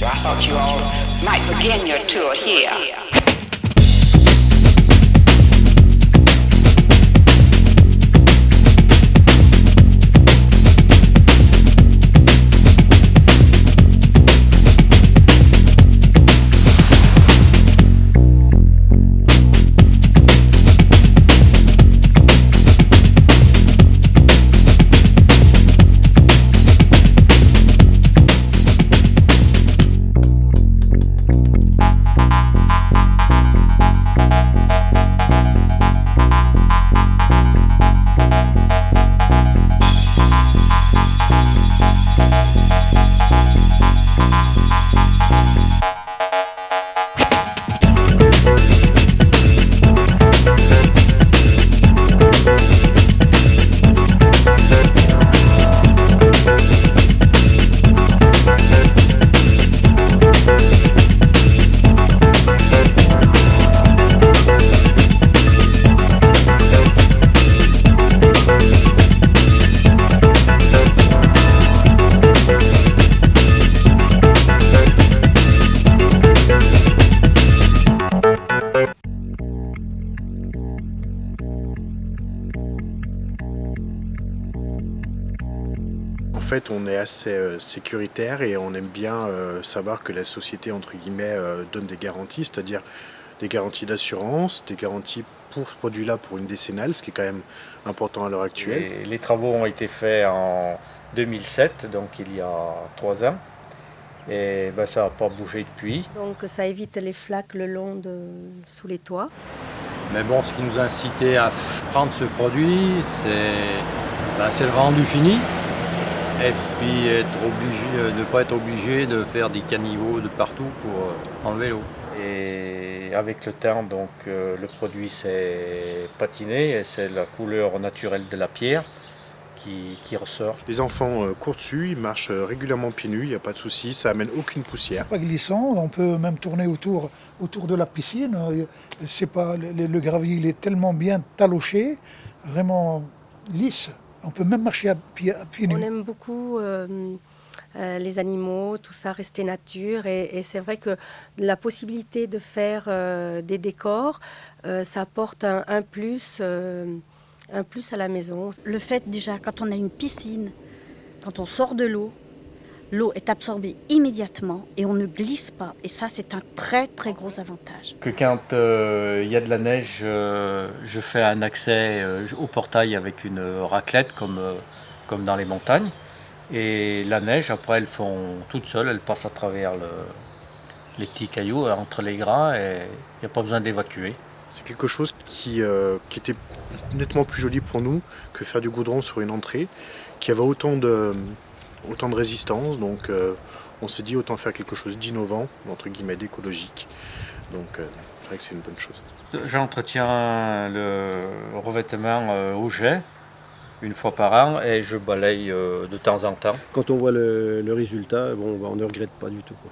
So I thought you all might begin your tour here. En fait, on est assez sécuritaire et on aime bien savoir que la société, entre guillemets, donne des garanties, c'est-à-dire des garanties d'assurance, des garanties pour ce produit-là pour une décennale, ce qui est quand même important à l'heure actuelle. Les travaux ont été faits en 2007, donc il y a 3 ans, et ça n'a pas bougé depuis. Donc ça évite les flaques le long sous les toits. Mais bon, ce qui nous a incité à prendre ce produit, c'est le rendu fini. Et puis ne pas être obligé de faire des caniveaux de partout pour enlever l'eau. Et avec le temps, donc, le produit s'est patiné et c'est la couleur naturelle de la pierre qui ressort. Les enfants courent dessus, ils marchent régulièrement pieds nus, il n'y a pas de souci, ça amène aucune poussière. C'est pas glissant, on peut même tourner autour de la piscine. Le gravier il est tellement bien taloché, vraiment lisse. On peut même marcher à pieds nus. On aime beaucoup les animaux, tout ça, rester nature. Et c'est vrai que la possibilité de faire des décors, ça apporte un plus à la maison. Le fait déjà, quand on a une piscine, quand on sort de l'eau est absorbée immédiatement et on ne glisse pas. Et ça, c'est un très très gros avantage. Que quand il y a de la neige, je fais un accès au portail avec une raclette comme dans les montagnes. Et la neige, après, elles font toute seule, elles passent à travers les petits cailloux entre les gras et il n'y a pas besoin d'évacuer. C'est quelque chose qui était nettement plus joli pour nous que faire du goudron sur une entrée, qui avait autant de résistance, donc on s'est dit autant faire quelque chose d'innovant, entre guillemets d'écologique, donc c'est vrai que c'est une bonne chose. J'entretiens le revêtement au jet une fois par an et je balaye de temps en temps. Quand on voit le résultat, on ne regrette pas du tout, quoi.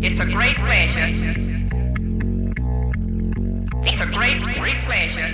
It's a great pleasure. It's a great, great pleasure